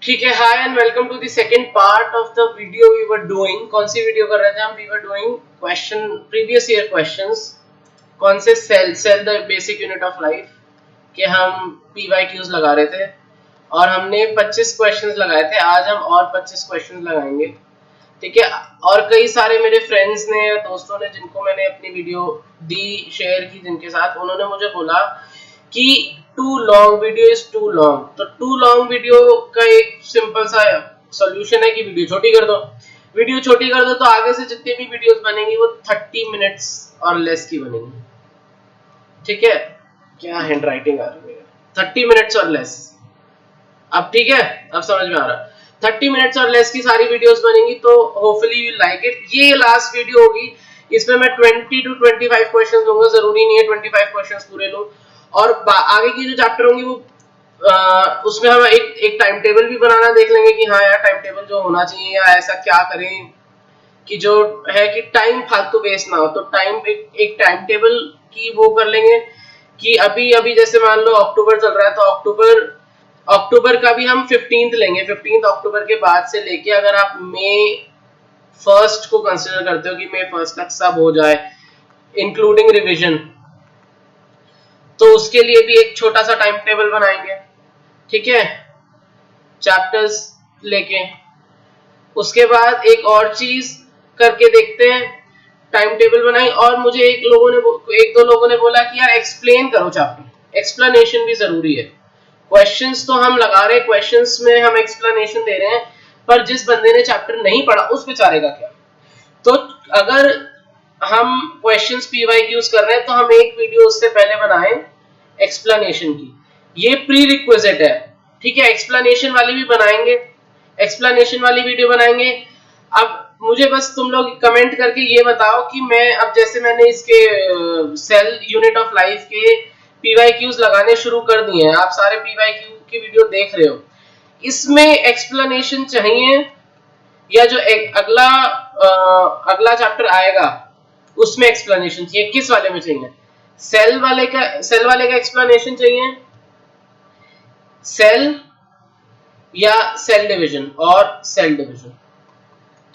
ठीक है, hi and welcome to the second part of the video we were doing. कौन सी video कर रहे थे हम? We were doing question, previous year questions. कौन से? Cell the basic unit of life के हम पीवाईक्यूज लगा रहे थे और हमने 25 क्वेश्चंस लगाए थे। आज हम और 25 क्वेश्चंस लगाएंगे, ठीक है। और कई सारे मेरे फ्रेंड्स ने या दोस्तों ने जिनको मैंने अपनी वीडियो दी, शेयर की जिनके साथ, उन्होंने मुझे बोला कि too long video is too long. तो टू लॉन्ग वीडियो का एक सिंपल सा सॉल्यूशन है कि वीडियो छोटी कर दो। वीडियो छोटी कर दो तो आगे से जितनी भी वीडियोस बनेंगी वो 30 मिनट्स और लेस की बनेंगी, ठीक है। क्या हैंड राइटिंग आ रही है? 30 मिनट्स और लेस। अब ठीक है, अब समझ में आ रहा है। 30 मिनट्स और लेस की सारी वीडियोस बनेंगी, तो होपफुली यू लाइक इट। ये लास्ट वीडियो होगी, इसमें मैं 20 to 25 क्वेश्चंस दूंगा। जरूरी नहीं है 25 क्वेश्चंस पूरे लूं। और आगे की जो चैप्टर होंगी वो उसमें हम एक टाइम टेबल भी बनाना देख लेंगे कि हाँ यार, टाइम टेबल जो होना चाहिए या ऐसा क्या करें कि जो है कि टाइम फालतू वेस्ट ना हो। तो एक टाइम टेबल की वो कर लेंगे कि अभी अभी जैसे मान लो अक्टूबर चल रहा है, तो अक्टूबर का भी हम 15th लेंगे। 15 अक्टूबर के बाद से लेके अगर आप मई 1 को कंसिडर करते हो कि मई 1 तक सब हो जाए इंक्लूडिंग रिवीजन, तो उसके लिए भी एक छोटा सा टाइम टेबल बनाएंगे, ठीक है, चैप्टर्स लेके। उसके बाद एक और चीज करके देखते हैं, टाइम टेबल बनाई और मुझे एक दो लोगों ने बोला कि यार एक्सप्लेन करो चैप्टर। एक्सप्लेनेशन भी जरूरी है। क्वेश्चंस तो हम लगा रहे हैं, क्वेश्चंस में हम एक्सप्लेनेशन दे रहे हैं, पर जिस बंदे ने चैप्टर नहीं पढ़ा उस बेचारे का क्या? तो अगर हम क्वेश्चंस पीवाईक्यूज कर रहे हैं तो हम एक वीडियो उससे पहले बनाएं एक्सप्लेनेशन की। ये प्री रिक्विजिट है, ठीक है। एक्सप्लेनेशन वाली भी बनाएंगे, एक्सप्लेनेशन वाली वीडियो बनाएंगे। अब मुझे बस तुम लोग कमेंट करके ये बताओ कि मैं अब जैसे मैंने इसके सेल यूनिट ऑफ लाइफ के पीवाईक्यूज लगाने शुरू कर दिए हैं, आप सारे पीवाईक्यू की वीडियो देख रहे हो, इसमें एक्सप्लेनेशन चाहिए या जो एक अगला चैप्टर आएगा उसमें एक्सप्लेनेशन चाहिए? किस वाले में चाहिए? सेल वाले का एक्सप्लेनेशन चाहिए, सेल या सेल डिवीजन और सेल डिवीजन,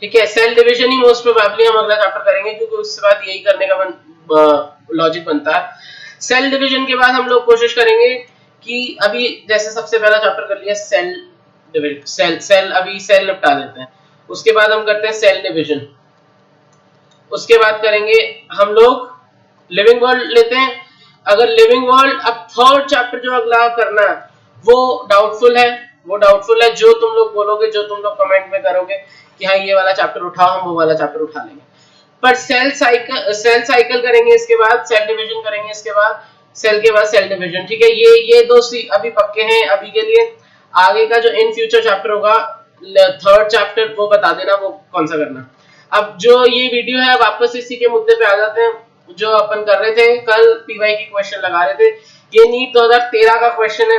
ठीक है। सेल डिवीजन ही मोस्ट प्रोबेबली हम अगला चैप्टर करेंगे, क्योंकि उसके बाद यही करने का लॉजिक बनता है। सेल डिवीजन के बाद हम लोग कोशिश करेंगे कि अभी जैसे सबसे पहला चैप्टर कर लिया सेल डिवीजन, सेल अभी सेल निपटा देते हैं। उसके बाद हम करते हैं सेल डिवीजन। उसके बाद करेंगे हम लोग लिविंग वर्ल्ड लेते हैं। अगर लिविंग वर्ल्ड, अब थर्ड चैप्टर जो अगला करना है वो डाउटफुल है। जो तुम लोग बोलोगे, जो तुम लोग कमेंट में करोगे कि हाँ ये वाला चैप्टर उठाओ, हम वो वाला चैप्टर उठा लेंगे। पर सेल साइकिल करेंगे, इसके बाद सेल डिवीजन करेंगे, इसके बाद सेल के बाद सेल डिवीजन, ठीक है। ये दो अभी पक्के हैं अभी के लिए। आगे का जो इन फ्यूचर चैप्टर होगा, थर्ड चैप्टर, वो बता देना वो कौन सा करना। अब जो ये वीडियो है, वापस इसी के मुद्दे पे आ जाते हैं जो अपन कर रहे थे कल, पीवाई की क्वेश्चन लगा रहे थे। ये नीट 2013 का क्वेश्चन है।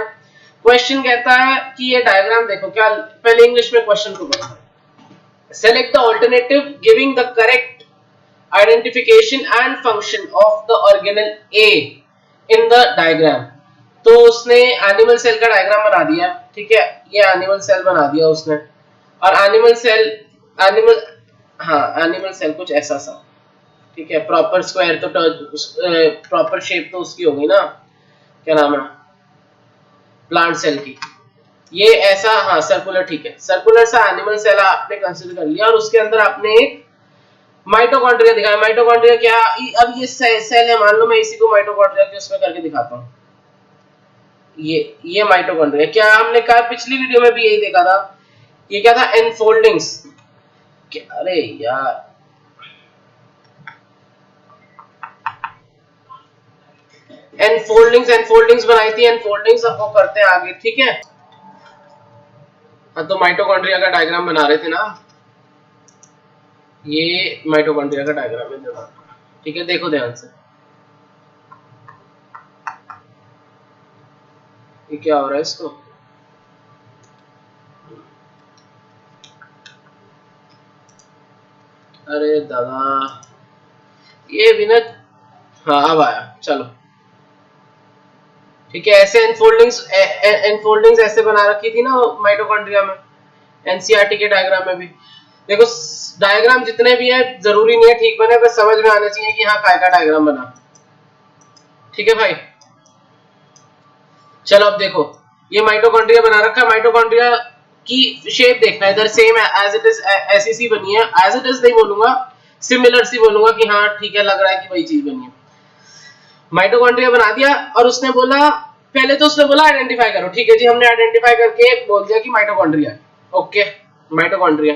क्वेश्चन कहता है कि ये डायग्राम देखो, क्या पहले इंग्लिश में क्वेश्चन को पढ़ो। Select the alternative giving the correct identification and function of the organelle A in the diagram. तो उसने एनिमल सेल का डायग्राम बना दिया, ठीक है। ये एनिमल सेल बना दिया उसने, और एनिमल एनिमल सेल कुछ ऐसा सा, ठीक है। प्रॉपर स्क्वायर तो प्रॉपर शेप तो उसकी होगी ना, क्या नाम है, प्लांट सेल की। ये ऐसा, हाँ सर्कुलर, ठीक है। सर्कुलर सा एनिमल सेल आपने कंसीडर कर लिया और उसके अंदर आपने एक माइटोकॉन्ड्रिया दिखाया। माइटोकॉन्ड्रिया क्या? अब ये सेल है, मान लो मैं इसी को माइटोकॉन्ड्रिया के उसमें करके दिखाता हूँ। ये माइटोकॉन्ड्रिया, क्या हमने कहा पिछली वीडियो में भी यही देखा था। ये क्या था? एनफोल्डिंग्स। अरे यार, एनफोल्डिंग्स बनाई थी। एनफोल्डिंग्स अब वो करते हैं आगे, ठीक है। हाँ, तो माइटोकॉन्ड्रिया का डायग्राम बना रहे थे ना, ये माइटोकॉन्ड्रिया का डायग्राम है, ठीक है। देखो ध्यान से, ये क्या हो रहा है इसको, अरे दादा, ये भी ना, हाँ अब आया, चलो। ठीक है, ऐसे एनफोल्डिंग्स ऐसे बना रखी थी ना माइटोकॉन्ड्रिया में, एनसीईआरटी के डायग्राम में भी। देखो डायग्राम जितने भी है जरूरी नहीं है ठीक बने, बस समझ में आना चाहिए कि हाँ काय का डायग्राम बना। ठीक है भाई, चलो अब देखो ये माइटोकॉन्ड्रिया बना रखा है। माइटोकॉन्ड्रिया की शेप देखना है, इधर सेम एज इट इज ऐसी सी बनी है, एज इट इज नहीं बोलूंगा, सिमिलर सी बोलूंगा कि हाँ ठीक है लग रहा है कि वही चीज बनी है। माइटोकॉन्ड्रिया बना दिया और उसने बोला, पहले तो उसने बोला आइडेंटिफाई करो, ठीक है जी, हमने आइडेंटिफाई करके बोल दिया कि माइटोकॉन्ड्रिया, ओके माइटोकॉन्ड्रिया।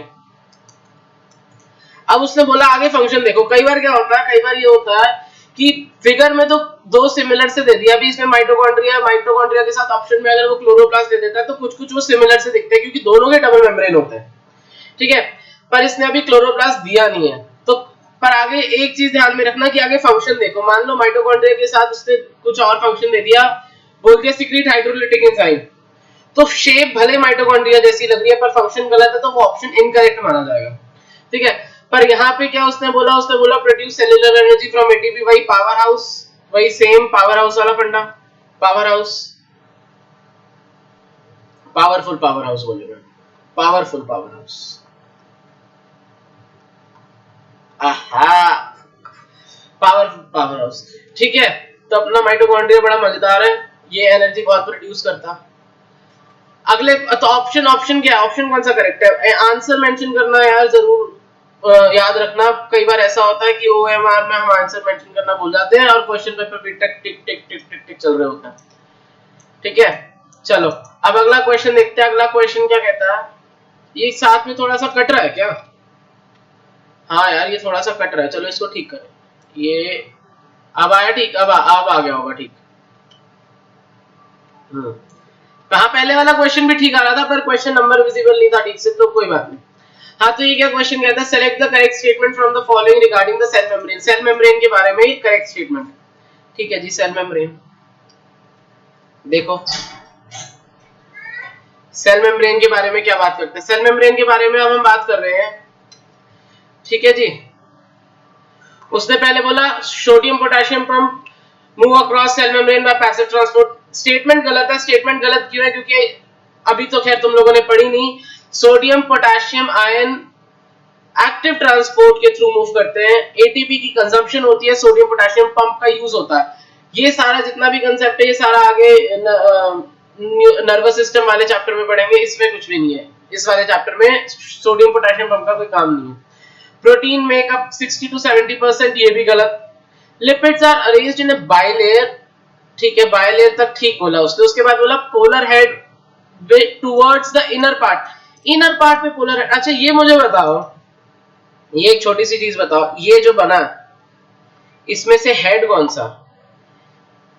अब उसने बोला आगे फंक्शन देखो। कई बार क्या होता है, कई बार ये होता है कि फिगर में तो दो सिमिलर से दे दिया, अभी इसमें माइटोकॉन्ड्रिया, माइटोकॉन्ड्रिया के साथ ऑप्शन में अगर वो क्लोरोप्लास्ट दे देता है तो कुछ कुछ वो सिमिलर से दिखते हैं क्योंकि दोनों के डबल मेम्ब्रेन होते हैं, ठीक है, पर इसने अभी क्लोरोप्लास्ट दिया नहीं है। तो पर आगे एक चीज ध्यान में रखना कि आगे फंक्शन देखो, मान लो माइटोकॉन्ड्रिया के साथ उसने कुछ और फंक्शन दे दिया, बोल दिया सीक्रेट हाइड्रोलिटिक एंजाइम, तो शेप भले माइटोकॉन्ड्रिया जैसी लग रही है पर फंक्शन गलत है, तो वो ऑप्शन इनकरेक्ट माना जाएगा, ठीक है। पर यहाँ पे क्या उसने बोला, उसने बोला produce cellular energy from ATP, वही पावर हाउस, वही सेम पावर हाउस वाला फंडा, power house, powerful power house बोलेगा, पावरफुल पावर हाउस, आहा पावरफुल पावर हाउस, ठीक है। तो अपना माइटोकॉन्ड्रिया बड़ा मजेदार है, ये एनर्जी बहुत प्रोड्यूस करता। अगले तो ऑप्शन, ऑप्शन क्या है, ऑप्शन कौन सा करेक्ट है, आंसर मेंशन करना यार जरूर याद रखना। कई बार ऐसा होता है कि ओएमआर में हम आंसर मेंशन करना भूल जाते हैं और क्वेश्चन पेपर भी टिक टिक टिक टिक टिक टिक चल रहे होते हैं, ठीक है। चलो अब अगला क्वेश्चन देखते हैं। अगला क्वेश्चन क्या कहता है, ये साथ में थोड़ा सा कट रहा है क्या, हाँ यार ये थोड़ा सा कट रहा है, चलो इसको ठीक करें। ये अब आया ठीक, अब आ गया होगा ठीक। कहा पहले वाला क्वेश्चन भी ठीक आ रहा था पर क्वेश्चन नंबर विजिबल नहीं था ठीक से, तो कोई बात नहीं। हाँ तो ये क्या क्वेश्चन कहता है, select the correct statement from the following regarding the cell membrane. Cell membrane के बारे में करेक्ट स्टेटमेंट, ठीक है जी। सेल मेम्ब्रेन देखो, सेल मेम्ब्रेन के बारे में क्या बात करते हैं, सेल मेम्ब्रेन के बारे में अब हम बात कर रहे हैं, ठीक है जी। उसने पहले बोला sodium potassium pump move across cell membrane by passive transport. Statement गलत है। स्टेटमेंट गलत क्यों है, क्योंकि अभी तो खैर तुम लोगों ने पढ़ी नहीं, sodium potassium ion active transport के थ्रू मूव करते हैं, एटीपी की कंजम्पशन होती है, सोडियम पोटेशियम पंप का यूज होता है। ये सारा जितना भी कंसेप्ट है ये सारा आगे नर्वस सिस्टम वाले चैप्टर में पढ़ेंगे, इसमें कुछ भी नहीं है, इस वाले चैप्टर में सोडियम पोटेशियम पंप का कोई काम नहीं है। प्रोटीन मेकअप 60 to 70%, ये भी गलत। Lipids are arranged in a bilayer, ठीक है, बाइलेयर तक ठीक बोला उसने। उसके बाद बोला polar head towards the inner part, inner part पे पोलर हेड। अच्छा ये मुझे बताओ, ये एक छोटी सी चीज बताओ, ये जो बना इसमें से हेड कौन सा,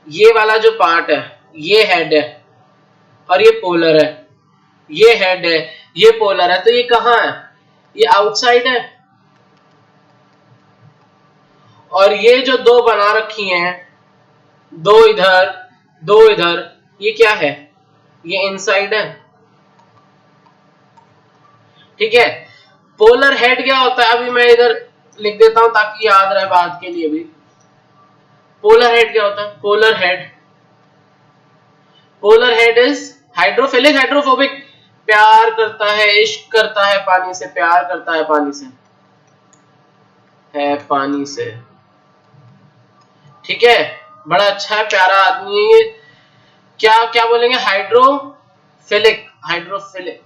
ये वाला जो पार्ट है ये हेड है और ये पोलर है, ये हेड है ये पोलर है, तो ये कहां है, ये आउटसाइड है। और ये जो दो बना रखी हैं, दो इधर दो इधर, ये क्या है, ये इनसाइड है, ठीक है। पोलर हेड क्या होता है, अभी मैं इधर लिख देता हूं ताकि याद रहे बात के लिए भी। पोलर हेड क्या होता है, polar head is hydrophilic hydrophobic, प्यार करता है, इश्क करता है पानी से, प्यार करता है पानी से, है पानी से, ठीक है। बड़ा अच्छा है, प्यारा आदमी है ये। क्या क्या बोलेंगे, हाइड्रोफिलिक, हाइड्रोफिलिक।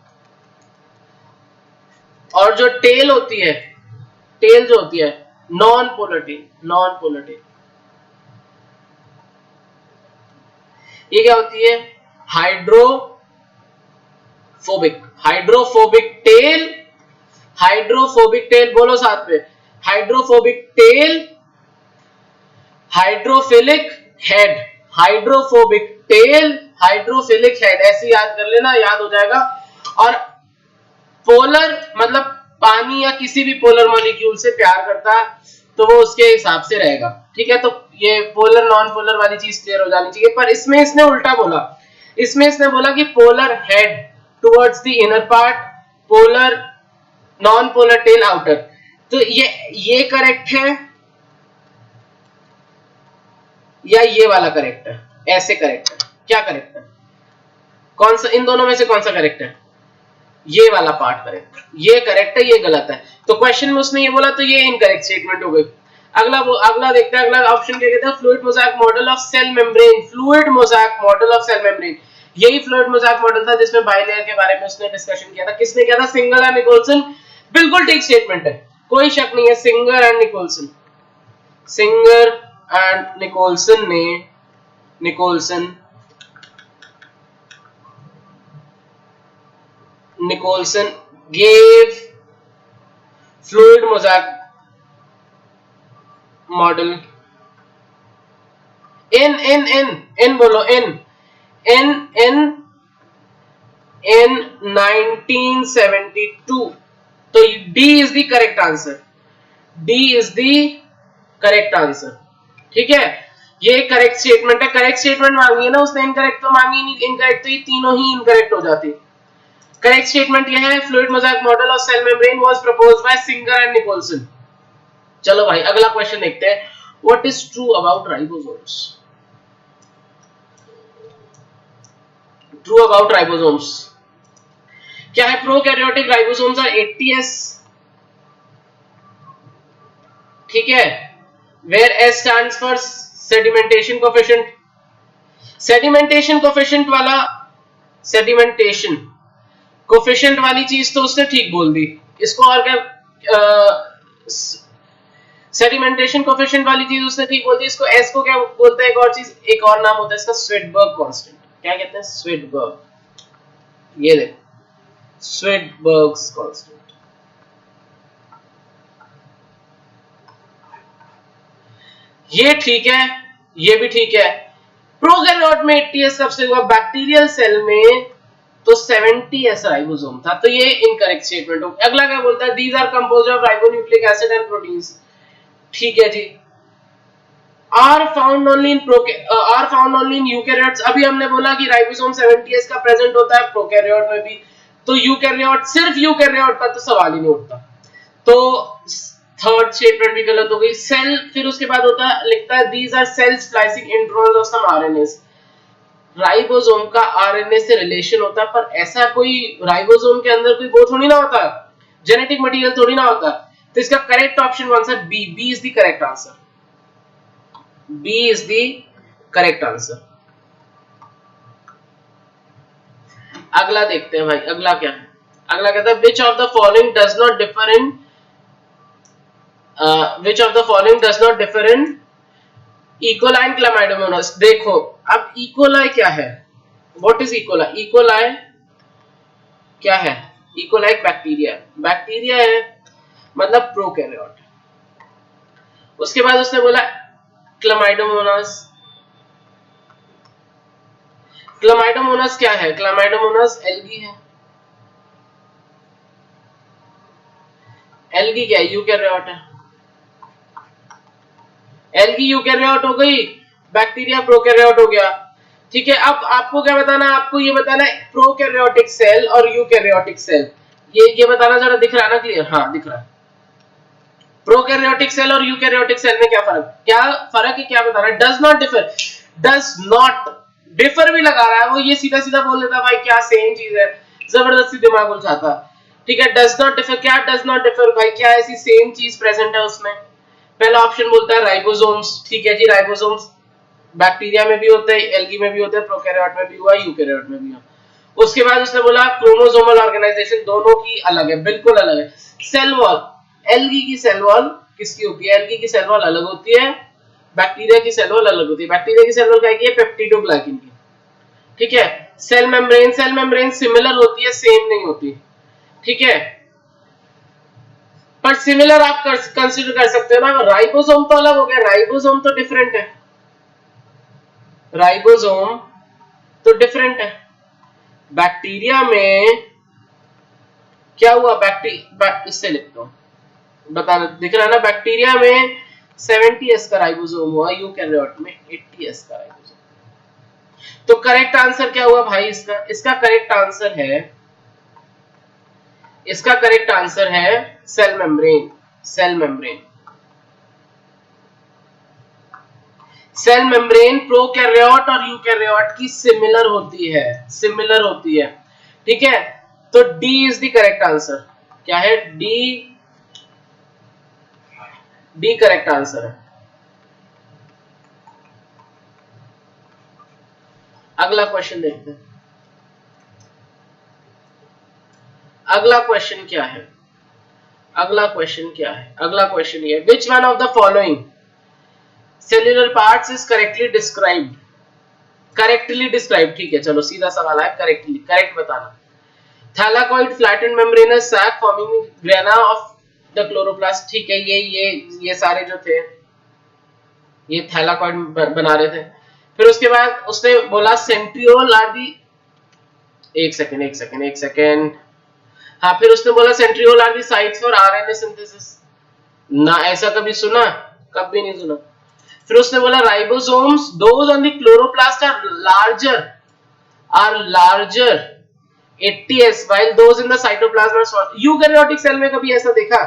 और जो टेल होती है, टेल जो होती है non polar tail, non polar tail, ये क्या होती है, hydrophobic, hydrophobic tell, hydrophobic tell बोलो साथ में, hydrophobic tell, hydrophilic head, hydrophobic tell, hydrophilic head, ऐसे याद कर लेना, याद हो जाएगा। और पोलर मतलब पानी या किसी भी पोलर मॉलिक्यूल से प्यार करता है तो वो उसके हिसाब से रहेगा, ठीक है। तो ये पोलर नॉन पोलर वाली चीज क्लियर हो जानी चाहिए। पर इसमें इसने उल्टा बोला, इसमें इसने बोला कि polar head towards the inner part, polar non polar tail outer. तो ये करेक्ट है या ये वाला करेक्ट है, ऐसे करेक्ट है, क्या करेक्ट है? कौन सा इन दोनों में से कौन सा करेक्ट है? ये वाला पार्ट करेक्ट है, ये करेक्ट है, ये गलत है। तो क्वेश्चन में उसने ये बोला तो ये इनकरेक्ट स्टेटमेंट हो गई। अगला देखते हैं, अगला ऑप्शन क्या कहता है? Fluid mosaic model of cell membrane. Fluid mosaic model of cell membrane, यही फ्लूइड मोज़ेक मॉडल था जिसमें बाइलेयर के बारे में उसने डिस्कशन किया था। किसने किया था? Singer and Nicolson. बिल्कुल ठीक स्टेटमेंट है, कोई शक नहीं है। Singer and Nicolson, Singer and Nicolson ने Nicolson gave fluid mosaic model in बोलो in 1972। तो D is the correct answer, D is the correct answer। ठीक है, ये करेक्ट स्टेटमेंट है। करेक्ट स्टेटमेंट मांगी है ना उसने, इनकरेक्ट तो मांगी नहीं। इनकरेक्ट तो ये तीनों ही इनकरेक्ट हो जाती। करेक्ट स्टेटमेंट ये है, fluid mosaic model of cell membrane was proposed by Singer and Nicolson. चलो भाई अगला क्वेश्चन देखते हैं। What is true about ribosomes? True about ribosomes क्या है? प्रोकैरियोटिक राइबोसोम्स आर 80s, ठीक है, where S stands for sedimentation coefficient. Sedimentation coefficient वाला, सेडिमेंटेशन कोएफिशिएंट वाली चीज तो उसने ठीक बोल दी। इसको और क्या सेडिमेंटेशन कोएफिशिएंट वाली चीज उसने ठीक बोल दी। इसको एस को क्या बोलते हैं? एक और चीज, एक और नाम होता है इसका, स्वेडबर्ग कांस्टेंट। क्या कहते हैं? स्वेडबर्ग, ये देखो स्वेडबर्ग्स कांस्टेंट। ये ठीक है, ये भी ठीक है। प्रोकैरियोट में 80s कब से हुआ? बैक्टीरियल सेल में तो 70s राइबोसोम था। तो ये इनकरेक्ट स्टेटमेंट हो। अगला क्या बोलता है? These are composed of ribonucleic acid and proteins. ठीक है जी। Are found only in eukaryotes. अभी हमने बोला कि राइबोसोम 70s का प्रेजेंट होता है प्रोकैरियोट में भी। तो यूकैरियोट, सिर्फ यूकैरियोट का तो सवाल ही नहीं उठता। तो थर्ड स्टेटमेंट भी गलत हो गई। सेल, फिर उसके बाद होता है, लिखता है these are cell splicing introns of some RNAs. Ribosome का आरएनए से रिलेशन होता है, पर ऐसा कोई राइबोसोम के अंदर कोई वो थोड़ी ना होता है, जेनेटिक मटेरियल थोड़ी ना होता है। तो इसका करेक्ट ऑप्शन कौन सा? B. B is the correct answer, B is the correct answer. अगला देखते हैं भाई, अगला क्या है? अगला कहता है which of the following does not differ in which of the following does not differ in E coli and chlamydomonas. देखो अब इकोलाई क्या है? What is E coli? इकोलाई क्या है? इकोलाई बैक्टीरिया, बैक्टीरिया है, मतलब प्रोकैरियोट। उसके बाद उसने बोला क्लामाइडोमोनास। क्लामाइडोमोनास क्या है? क्लामाइडोमोनास एल्गी है। एल्गी क्या है? यूकैरियोट है। एल्गी यूकैरियोट हो गई, बैक्टीरिया प्रोकैरियोट हो गया। ठीक है, अब आपको क्या बताना है? आपको ये बताना है प्रोकैरियोटिक सेल और यूकैरियोटिक सेल। ये बताना जरा, दिख रहा है ना क्लियर? हाँ दिख रहा है। प्रोकैरियोटिक सेल और यूकैरियोटिक सेल में क्या फर्क है? क्या बताना है? Does not differ, does not differ भी लगा रहा है वो, ये सीधा सीधा बोल देता भाई क्या सेम चीज है, जबरदस्ती दिमाग उलझाता। ठीक है, डज नॉट डिफर, क्या डज नॉट डिफर भाई? क्या ऐसी सेम चीज प्रेजेंट है उसमें? पहला ऑप्शन बोलता है राइबोसोम्स। ठीक है जी, राइबोसोम्स बैक्टीरिया में भी होते हैं, एल्गी में भी होते हैं, प्रोकैरियोट में भी हुआ, यूकैरियोट में भी हुआ। उसके बाद उसने बोला क्रोमोसोमल ऑर्गेनाइजेशन दोनों की अलग है, बिल्कुल अलग है। सेल वॉल, एल्गी की सेल वॉल किसकी होती है? एल्गी की सेल वॉल अलग होती है, बैक्टीरिया की सेल वॉल अलग होती है। बैक्टीरिया की सेल वॉल क्या है? पेप्टिडोग्लाइकिन की। ठीक है, सेल मेम्ब्रेन सिमिलर होती है, सेम नहीं होती। ठीक है, पर सिमिलर आप कंसीडर कर सकते हो ना। राइबोसोम तो अलग हो गया, राइबोसोम तो डिफरेंट है, राइबोसोम तो डिफरेंट है। बैक्टीरिया में क्या हुआ? इससे लिखता हूं, बताना दिख रहा है ना। बैक्टीरिया में 70s का राइबोसोम हुआ, यूकैरियोट में 80s का राइबोसोम। तो करेक्ट आंसर क्या हुआ भाई इसका? इसका करेक्ट आंसर है, इसका करेक्ट आंसर है cell membrane. Cell membrane, cell membrane prokaryote और यूकैरियोट की सिमिलर होती है, ठीक है। तो D is the correct answer. क्या है? डी करेक्ट आंसर है। अगला क्वेश्चन देखते हैं। अगला क्वेश्चन क्या है? अगला क्वेश्चन ये, which one of the following cellular parts is correctly describe, ठीक है, चलो सीधा सवाल है, करेक्ट बताना। Thylakoid flattened membranous sac forming grana of the chloroplast, ठीक है, ये सारे जो थे ये थैलाकॉइड बना रहे थे। फिर उसके बाद उसने बोला सेंट्रियोल आर दी, एक सेकेंड, हाँ, फिर उसने बोला centriole are the sites for RNA synthesis, ना ऐसा कभी सुना? कभी नहीं सुना। फिर उसने बोला ribosomes those on the chloroplast are larger 80s while those in the cytoplasm are small। Eukaryotic cell में कभी ऐसा देखा?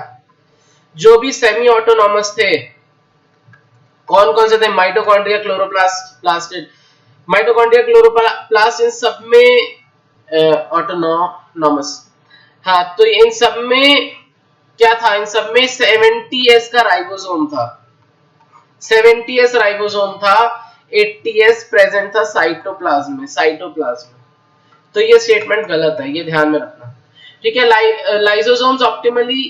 जो भी सेमी ऑटोनॉमस थे, कौन कौन से थे? Mitochondria, chloroplast, plastid. Mitochondria, chloroplast, इन सब में ऑटोनॉमस। हाँ, तो इन सब में क्या था? इन सब में 70s का राइबोसोम था, 70s राइबोसोम था, 80s प्रेजेंट था साइटोप्लाज्म में। तो ये स्टेटमेंट गलत है, ये ध्यान में रखना, ठीक है। Lysosomes optimally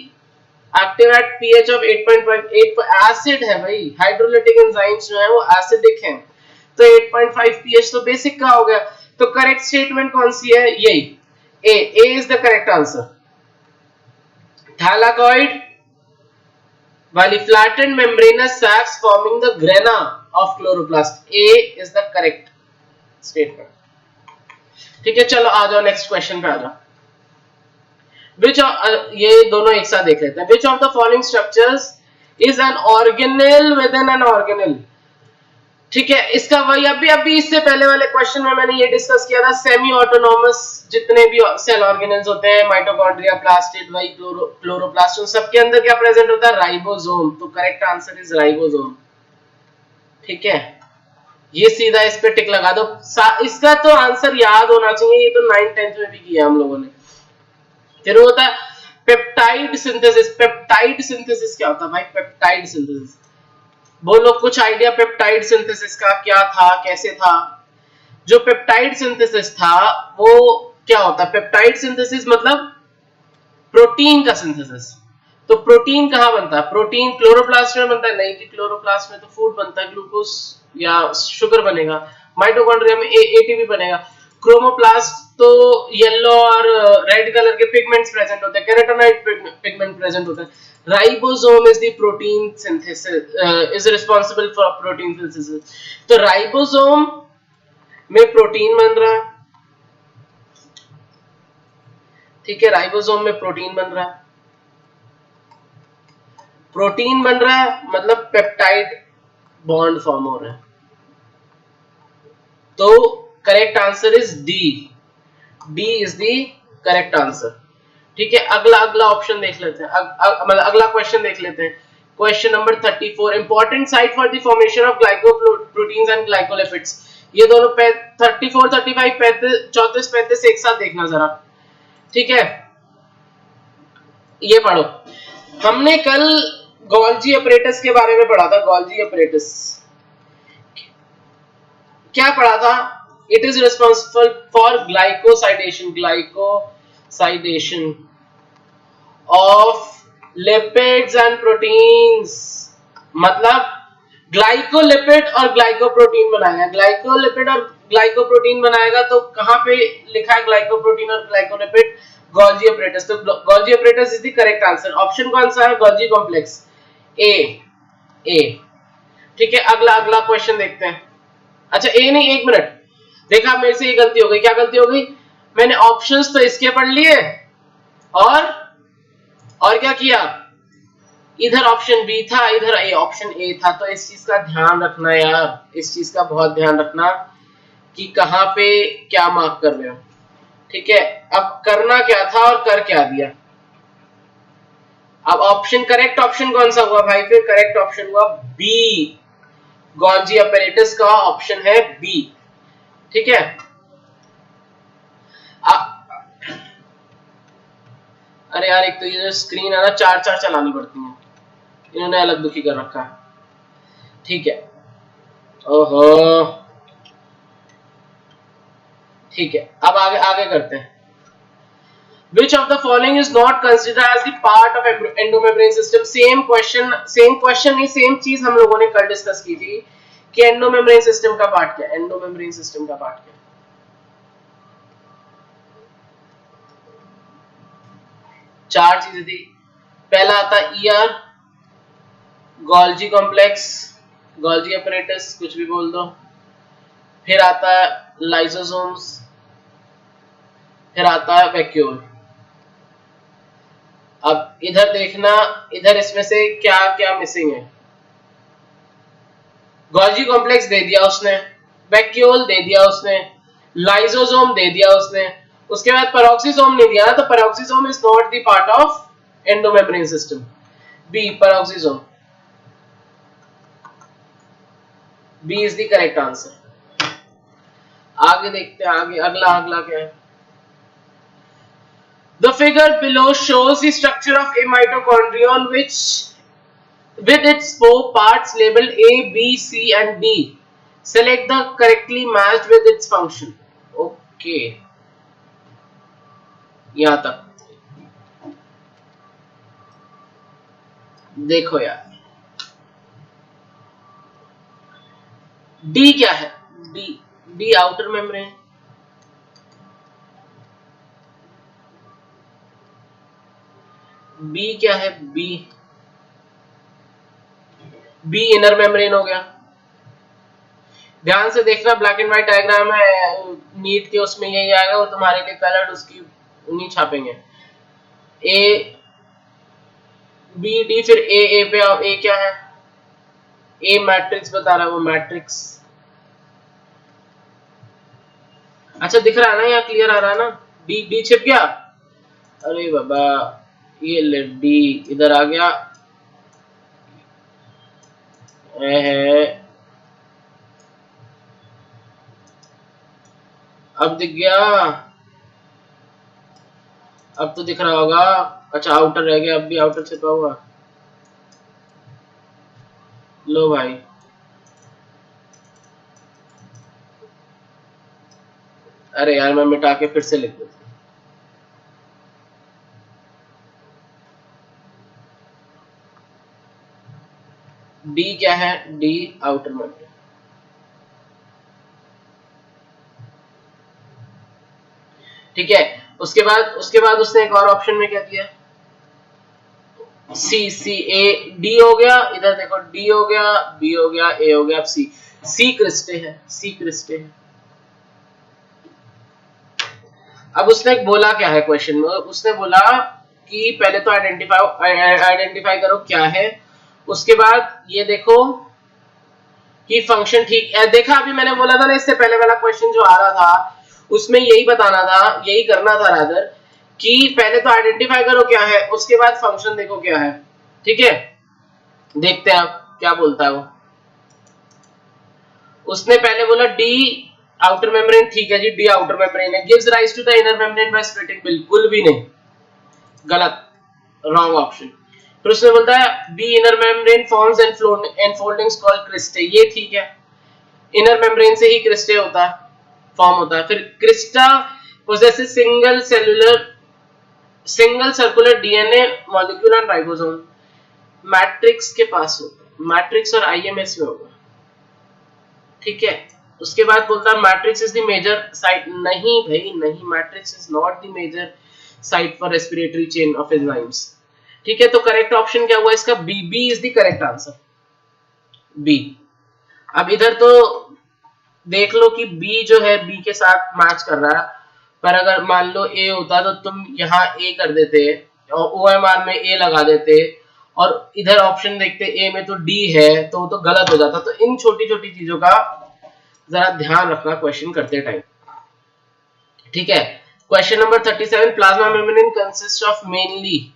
active at pH of 8.5, acid है भाई, हाइड्रोलिटिक एंजाइम्स जो है वो एसिडिक हैं, तो 8.5 पीएच तो बेसिक का हो गया। तो करेक्ट स्टेटमेंट कौन सी है? यही, A is the correct answer. Thylakoid while flattened membranous sacs forming the grana of chloroplast, A is the correct statement, ठीक है। चलो आ जाओ नेक्स्ट क्वेश्चन पे आ जाओ। ये दोनों एक साथ देख लेते हैं। Which of the following structures is an organelle within an organelle, ठीक है। इसका वही अभी इससे पहले वाले क्वेश्चन में मैंने ये डिस्कस किया था, सेमी ऑटोनॉमस जितने भी सेल ऑर्गेनेल्स होते हैं, माइटोकॉन्ड्रिया, प्लास्टिड, वही क्लोरोप्लास्ट, उन सबके अंदर क्या प्रेजेंट होता है? राइबोसोम। तो करेक्ट आंसर इज राइबोसोम, ठीक है। ये सीधा इस पे टिक लगा दो। इसका तो आंसर याद होना चाहिए, ये तो 9th 10th में भी किया हम लोगों ने। फिर होता है पेप्टाइड सिंथेसिस। पेप्टाइड सिंथेसिस क्या होता है भाई? पेप्टाइड सिंथेसिस बोलो, कुछ आइडिया पेप्टाइड सिंथेसिस का क्या था, कैसे था? जो पेप्टाइड सिंथेसिस था वो क्या होता है? पेप्टाइड सिंथेसिस मतलब प्रोटीन का सिंथेसिस। तो प्रोटीन कहाँ बनता है? प्रोटीन क्लोरोप्लास्ट में बनता है? नहीं कि क्लोरोप्लास्ट में तो फूड बनता है, ग्लूकोज या शुगर बनेगा। माइटोकॉन्ड्रिया में एटीपी बनेगा। क्रोमोप्लास्ट तो येलो और रेड कलर के पिगमेंट्स प्रेजेंट होते हैं, कैरोटीनॉइड पिगमेंट प्रेजेंट होते हैं। Ribosome is the protein synthesis, is responsible for protein synthesis. तो राइबोसोम में प्रोटीन बन रहा है, ठीक है, राइबोसोम में प्रोटीन बन रहा है। प्रोटीन बन रहा है मतलब पेप्टाइड बॉन्ड फॉर्म हो रहा है। तो correct answer is D is the correct answer, ठीक है। अगला ऑप्शन देख लेते हैं, मतलब अगला क्वेश्चन देख लेते हैं। Question number 34, important site for the formation of glycoproteins and glycolipids. ये दोनों 34, 35, 34, 35 एक साथ देखना जरा, ठीक है। ये पढ़ो, हमने कल गोल्जी अपरेटस के बारे में पढ़ा था। गोल्जी अपरेटस क्या पढ़ा था? It is responsible for glycosidation of lipids and proteins, मतलब ग्लाइकोलिपिड और ग्लाइकोप्रोटीन बनाएगा। ग्लाइकोलिपिड और ग्लाइकोप्रोटीन बनाएगा, तो कहां पे लिखा है ग्लाइकोप्रोटीन और ग्लाइकोलिपिड? Golgi apparatus. तो Golgi apparatus is the correct answer. Option कौन सा है? गोल्जी कॉम्प्लेक्स, ए, ठीक है। अगला क्वेश्चन देखते हैं। अच्छा, ए नहीं, एक मिनट, देखा मेरे से ये गलती हो गई। क्या गलती हो गई? मैंने ऑप्शंस तो इसके पढ़ लिए और क्या किया, इधर ऑप्शन बी था, इधर ऑप्शन ए था। तो इस चीज का ध्यान रखना यार, इस चीज का बहुत ध्यान रखना कि कहां पे क्या मार्क कर रहे हो, ठीक है। अब करना क्या था और कर क्या दिया। अब ऑप्शन, करेक्ट ऑप्शन कौन सा हुआ भाई? फिर करेक्ट ऑप्शन हुआ बी, गोल्जी अपैरेटस का ऑप्शन है बी। ठीक है, अरे यार एक तो ये जो स्क्रीन है ना, चार चार चलानी पड़ती है, इन्होंने अलग दुखी कर रखा है। ठीक है, ओहो, ठीक है, अब आगे आगे करते हैं। Which of the following is not considered as the part of endomembrane system? Same question नहीं, सेम चीज हम लोगों ने कल डिस्कस की थी कि एंडोमेम्ब्रेन सिस्टम का पार्ट क्या है। एंडोमेम्ब्रेन सिस्टम का पार्ट क्या है? चार चीजें थी। पहला आता ER, Golgi complex, Golgi apparatus, कुछ भी बोल दो, फिर आता है लाइसोसोम्स, फिर आता है वैक्यूल। अब इधर देखना, इधर इसमें से क्या क्या मिसिंग है। गोल्जी कॉम्प्लेक्स दे दिया उसने, वैक्यूल दे दिया उसने, लाइसोसोम दे दिया उसने, उसके बाद पेरोक्सिसोम नहीं दिया ना, तो peroxisome is not the part of endomembrane system. B, peroxisome, B is the correct answer. आगे देखते हैं, आगे अगला अगला क्या है। The figure below shows the structure of a mitochondrion which with its four parts labeled A, B, C and D. Select the correctly matched with its function. Okay, यहां तक देखो यार, डी क्या है? D, D outer membrane, B क्या है? B, B inner membrane हो गया। ध्यान से देखना, ब्लैक एंड व्हाइट डायग्राम है नीट के, उसमें यही आएगा, वो तुम्हारे लिए कलर्ड उसकी नहीं छापेंगे। ए बी डी, फिर ए पे आओ, ए क्या है? ए मैट्रिक्स बता रहा है वो, मैट्रिक्स। अच्छा दिख रहा है ना, यहाँ क्लियर आ रहा है ना? डी, डी छिप गया, अरे बाबा, ये ले डी इधर आ गया है, अब दिख गया, अब तो दिख रहा होगा। अच्छा आउटर रह गया, अब भी आउटर छिपा हुआ, लो भाई, अरे यार मैं मिटा के फिर से लिख देता हूँ। डी क्या है? D outer membrane. ठीक है, उसके बाद उसने एक और ऑप्शन में क्या दिया? सी, सी ए, डी हो गया, इधर देखो डी हो गया, बी हो गया, ए हो गया, अब सी, सी क्रिस्टे है, सी क्रिस्टे है। अब उसने बोला क्या है क्वेश्चन में? उसने बोला कि पहले तो आइडेंटिफाई करो क्या है, उसके बाद ये देखो कि फंक्शन ठीक है। देखा अभी मैंने बोला था ना, इससे पहले वाला क्वेश्चन जो आ रहा था उसमें यही बताना था, यही करना था रादर, कि पहले तो आइडेंटिफाई करो क्या है, उसके बाद फंक्शन देखो क्या है। ठीक है, देखते हैं आप क्या बोलता है वो। उसने पहले बोला डी आउटर मेम्ब्रेन, ठीक है जी, डी आउटर मेम्ब्रेन है। Gives rise to the inner membrane by splitting, बिल्कुल भी नहीं, गलत, रॉन्ग ऑप्शन। फिर उसने बोलता है B inner membrane forms enfoldings called cristae, ये ठीक है, इनर मेम्ब्रेन से ही क्रिस्टे होता है, फॉर्म होता है। फिर Crysta possesses single circular DNA molecule and ribosome, matrix के पास होता है, मैट्रिक्स और आईएमएस में होगा। ठीक है, उसके बाद बोलता है matrix is the major site, नहीं भाई नहीं, matrix is not the major site for respiratory chain of enzymes. ठीक है, तो करेक्ट ऑप्शन क्या हुआ इसका? B, B is the correct answer, B. अब इधर तो देख लो कि बी जो है बी के साथ मैच कर रहा है, पर अगर मान लो ए होता तो तुम यहाँ ए कर देते और ओएमआर में ए लगा देते, और इधर ऑप्शन देखते ए में तो डी है, तो वो तो गलत हो जाता। तो इन छोटी छोटी चीजों का जरा ध्यान रखना क्वेश्चन करते टाइम। ठीक है, question number 37, plasma membrane consist of mainly,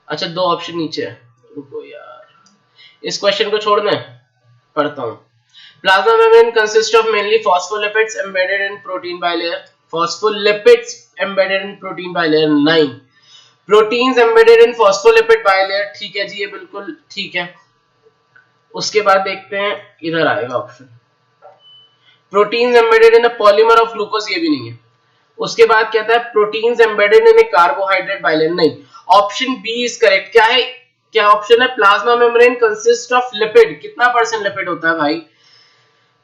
अच्छा दो ऑप्शन नीचे है, रुको यार, इस क्वेश्चन को छोड़ना है, पढ़ता हूँ। Plasma membrane consist of mainly phospholipids embedded in protein bilayer. Phospholipids embedded in protein bilayer 9। Proteins embedded in phospholipid bilayer, ठीक है जी, ये बिल्कुल ठीक है। उसके बाद देखते हैं, इधर आएगा option proteins embedded in a polymer of glucose, ये भी नहीं है। उसके बाद कहता है proteins embedded in a carbohydrate bilayer, नहीं। Option B is correct. क्या है, क्या ऑप्शन है? Plasma membrane consist of lipid, कितना परसेंट लिपिड होता है भाई?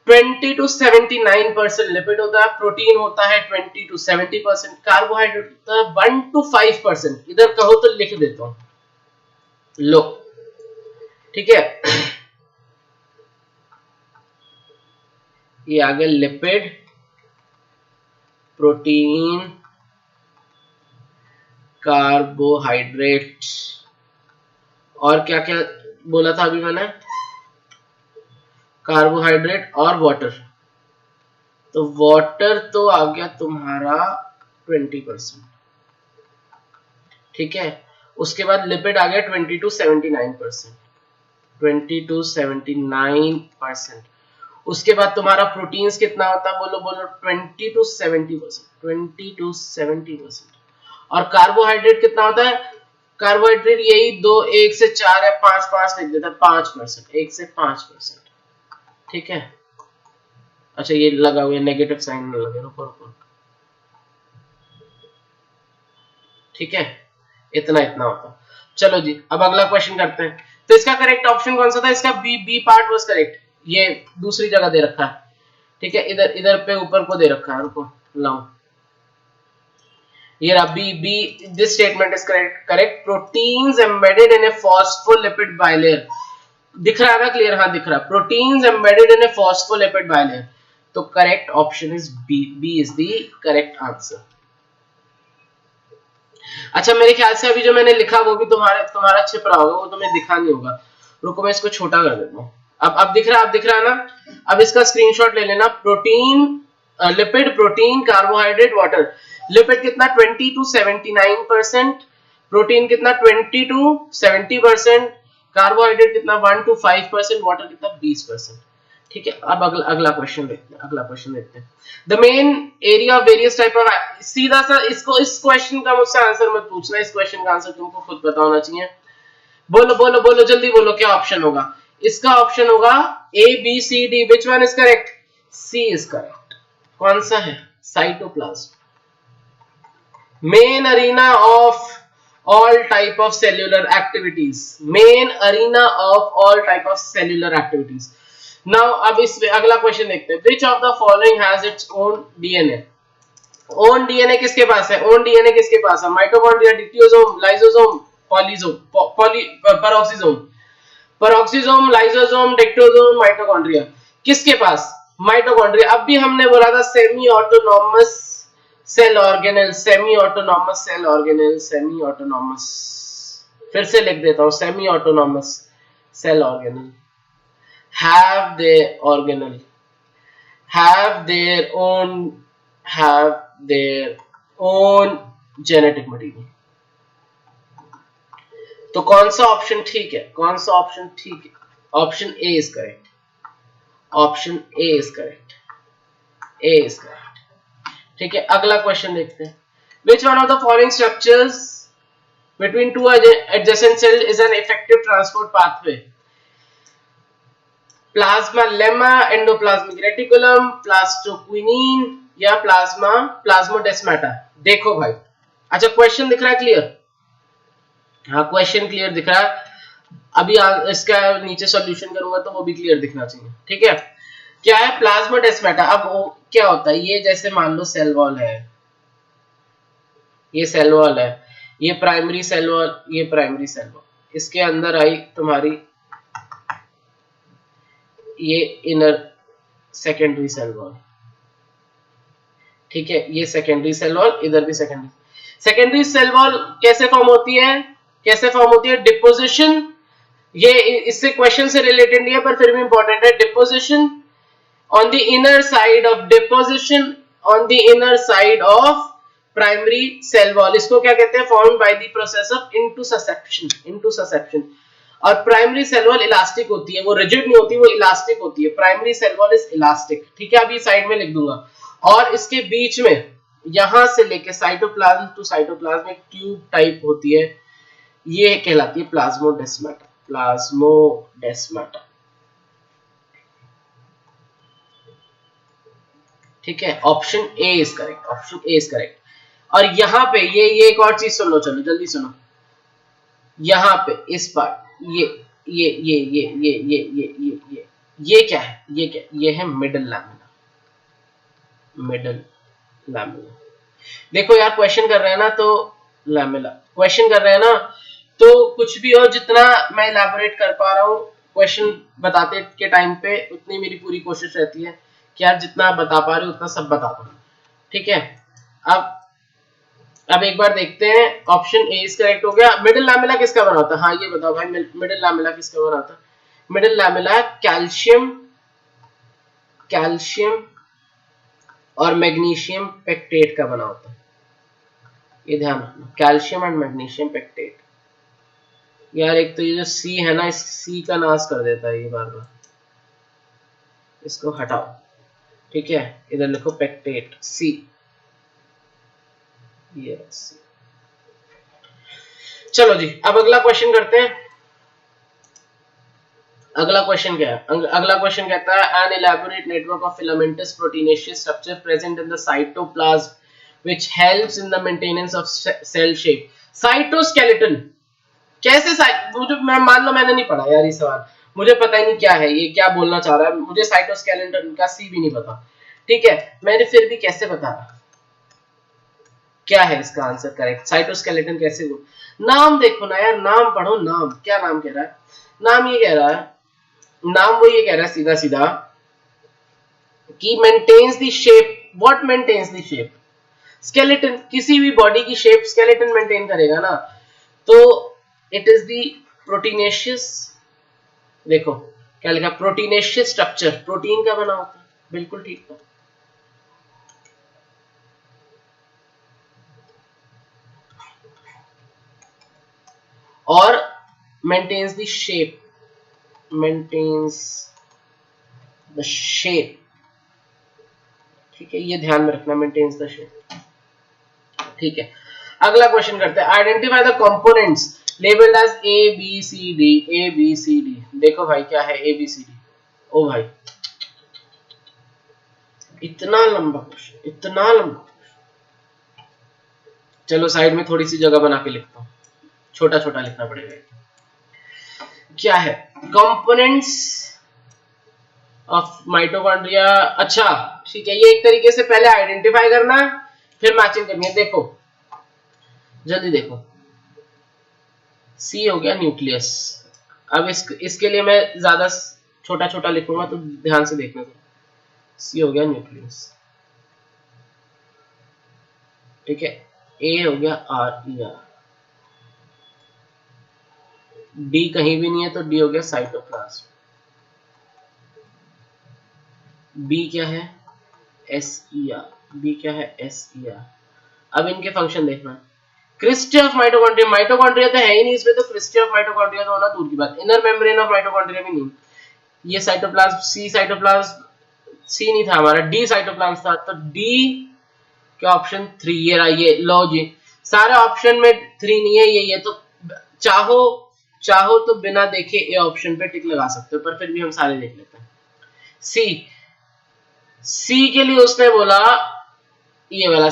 20 to 79% लिपिड होता है, प्रोटीन होता है 20 to 70%, कार्बोहाइड्रेट होता है 1 to 5%। इधर कहो तो लिख देता हूं, लो, ठीक है। ये आ गया लिपिड, प्रोटीन, कार्बोहाइड्रेट, और क्या क्या बोला था अभी मैंने? कार्बोहाइड्रेट और वाटर। तो वाटर तो आ गया तुम्हारा 20%, ठीक है। उसके बाद लिपिड आ गया 20 to 79%, 20 to 79%। उसके बाद तुम्हारा प्रोटीन्स कितना होता है? बोलो बोलो, 20 to 70%, 20 to 70%। और कार्बोहाइड्रेट कितना होता है? कार्बोहाइड्रेट यही 2, 1 से 4 या 5, 5 लिख देता है, 5%, 1 से 5%, ठीक है। अच्छा ये लगा हुआ है, नेगेटिव साइन में लगे, रुको रुको, ठीक है, इतना इतना होता। चलो जी, अब अगला क्वेश्चन करते हैं। तो इसका करेक्ट ऑप्शन कौन सा था? इसका B, B part was correct. ये दूसरी जगह दे रखा है, ठीक है, इधर इधर पे ऊपर को दे रखा है, रुको लाओ, ये रहा B, B, this statement is correct, correct. Proteins embedded in a phospholipid bilayer, दिख रहा है ना क्लियर? हाँ दिख रहा है, proteins embedded in a phospholipid bilayer. तो correct option is B, B is the correct answer. अच्छा मेरे ख्याल से अभी जो मैंने लिखा वो भी तुम्हारा छिप रहा होगा, वो तुम्हें दिखा नहीं होगा। रुको मैं इसको छोटा कर देता हूँ। अब दिख रहा है, अब दिख रहा है ना? अब इसका स्क्रीनशॉट ले लेना। Protein, lipid, protein, carbohydrate, water. Lipid कितना? 20 to 79%, प्रोटीन कितना? 20 to 70%, कार्बोहाइड्रेट कितना? 1 to 5%, वाटर कितना? 20%, ठीक है। अब अगला क्वेश्चन देखते हैं, अगला क्वेश्चन देखते हैं। The main area of various type of, सीधा सा इसको, इस क्वेश्चन का मुझसे आंसर मत पूछना, इस क्वेश्चन का आंसर तुमको खुद पता होना चाहिए। बोलो बोलो बोलो, जल्दी बोलो, क्या ऑप्शन होगा? इसका ऑप्शन होगा A B C D. Which one is correct? C is correct. कौन सा है? Cytoplasm, main arena of all type of cellular activities, main arena of all type of cellular activities. Now अब इस अगला question देखते हैं। Which of the following has its own DNA? own DNA किसके पास है? own DNA किसके पास है? Mitochondria, dictyosome, lysosome, polysome, peroxisome, peroxisome, lysosome, dictyosome, mitochondria. किसके पास? माइटोकॉन्ड्रिया। अब भी हमने बोला था semi autonomous cell organelle, semi autonomous cell organelle, semi autonomous, फिर से लिख देता हूं, semi autonomous cell organelle have their organelle, have their own genetic material। तो कौन सा ऑप्शन ठीक है? कौन सा ऑप्शन ठीक है? Option A is correct, option A is correct, A is correct, ठीक है। अगला क्वेश्चन देखते हैं। Which one of the following structures between two adjacent cells is an effective transport pathway? Plasmalemma, endoplasmic reticulum, plastoquinone या plasmodesmata. देखो भाई, अच्छा question दिख रहा है क्लियर? हाँ क्वेश्चन क्लियर दिख रहा है। अभी इसका नीचे सॉल्यूशन करूंगा तो वो भी क्लियर दिखना चाहिए, ठीक है। क्या है प्लाज्मोडेस्माटा? अब क्या होता है, ये जैसे मान लो सेल वॉल है, ये सेल वॉल है, ये प्राइमरी सेल वॉल, ये प्राइमरी सेल वॉल, इसके अंदर आई तुम्हारी ये इनर सेकेंडरी सेल वॉल, ठीक है। ये सेकेंडरी सेल वॉल, इधर भी सेकेंडरी सेल वॉल कैसे फॉर्म होती है? कैसे फॉर्म होती है? डिपोजिशन, ये इससे क्वेश्चन से रिलेटेड नहीं है पर फिर भी इंपॉर्टेंट है। Deposition on the inner side of, deposition on the inner side of primary cell wall, इसको क्या कहते हैं? Formed by the process of intussusception, intussusception. और प्राइमरी सेल वॉल इलास्टिक होती है, वो रिजिड नहीं होती, वो इलास्टिक होती है। Primary cell wall is elastic, ठीक है, अभी साइड में लिख दूंगा। और इसके बीच में यहां से लेके साइटोप्लाज्म टू साइटोप्लाज्म एक ट्यूब टाइप होती है, ये कहलाती है प्लाज्मोडेस्माटा। प्लाज्मोडेस्माटा, ठीक है, option A is correct, option A is correct. और यहाँ पे ये एक और चीज सुन लो, चलो जल्दी सुनो। यहाँ पे इस पार्ट ये क्या है, ये क्या, ये है मिडल लैमिना, मिडल लैमिना। देखो यार क्वेश्चन कर रहे हैं ना, तो लैमिना क्वेश्चन कर रहे हैं ना, तो कुछ भी हो, जितना मैं इलैबोरेट कर पा रहा हूँ क्वेश्चन बताते के टाइम पे, उतनी मेरी पूरी कोशिश रहती है कि यार जितना बता पा रहे हो उतना सब बता दो, ठीक है। अब एक बार देखते हैं, ऑप्शन ए इज करेक्ट हो गया। मिडिल लैमेला किसका बना होता है, हाँ ये बताओ भाई, मिडिल लैमेला किसका बना होता है? मिडिल लैमेला कैल्शियम, कैल्शियम और मैग्नीशियम पेक्टेट का बना होता है, ये ध्यान रखना, कैल्शियम एंड मैग्नीशियम पेक्टेट। यार एक तो ये जो सी है ना, इस सी का नाश कर देता है ये बार बार, इसको हटाओ, ठीक है, इधर लिखो पेक्टेट, सी, ये सी। चलो जी, अब अगला क्वेश्चन करते हैं। अगला क्वेश्चन क्या है? अगला क्वेश्चन कहता है an elaborate network of filamentous proteinaceous structure present in the cytoplasm which helps in the maintenance of cell shape. Cytoskeleton कैसे, मुझे, मैं मान लो मैंने नहीं पढ़ा यार ये सवाल, मुझे पता ही नहीं क्या है ये, क्या बोलना चाह रहा है, मुझे साइटोस्केलेटन का सी भी नहीं पता, ठीक है, मैंने फिर भी कैसे बता रहा क्या है इसका आंसर करेक्ट, साइटोस्केलेटन कैसे हो? नाम देखो ना यार, नाम पढ़ो, नाम क्या नाम कह रहा है, नाम ये कह रहा है, नाम वो ये कह रहा है सीधा सीधा कि maintains the shape. What maintains the shape? Skeleton, किसी भी बॉडी की शेप स्केलेटन मेंटेन करेगा ना, तो इट इज द प्रोटीनेशियस, देखो क्या लिखा, प्रोटीनेशियस स्ट्रक्चर, प्रोटीन का बना होता है, बिल्कुल ठीक है। और maintains the shape, maintains the shape, ठीक है, ये ध्यान में रखना, मेंटेन्स द शेप, ठीक है। अगला क्वेश्चन करते हैं, identify the components labelled as A B C D, A B C D. देखो भाई क्या है ए बी सी डी, ओ भाई इतना लंबा क्वेश्चन, इतना लंबा, चलो साइड में थोड़ी सी जगह बना के लिखता हूँ, छोटा छोटा लिखना पड़ेगा। क्या है कंपोनेंट्स ऑफ माइटोकॉन्ड्रिया? अच्छा ठीक है, ये एक तरीके से पहले आइडेंटिफाई करना है फिर मैचिंग करनी है। देखो जल्दी देखो, सी हो गया न्यूक्लियस। अब इसके लिए मैं ज्यादा छोटा छोटा लिखूंगा तो ध्यान से देखना, सी हो गया न्यूक्लियस, ठीक है, ए हो गया आर ई आर, डी कहीं भी नहीं है तो डी हो गया साइटोप्लाज्म, बी क्या है एस ई आर, बी क्या है एस ई आर। अब इनके फंक्शन देखना, क्रिस्टी ऑफ माइटोकॉन्ड्रिया, माइटोकॉन्ड्रिया तो है ही नहीं इसमें, तो क्रिस्टी ऑफ माइटोकॉन्ड्रिया तो होना दूर की बात, इनर मेम्ब्रेन ऑफ माइटोकॉन्ड्रिया भी नहीं, ये साइटोप्लाज्म, सी साइटोप्लाज्म, सी नहीं था हमारा, डी साइटोप्लाज्म था, तो डी क्या ऑप्शन 3, ये रहा, ये लो जी, सारे ऑप्शन में 3 नहीं है, ये तो चाहो चाहो तो बिना देखे ए ऑप्शन पे टिक लगा सकते हो, पर फिर भी हम सारे देख लेते हैं। सी, सी के लिए उसने बोला ये वाला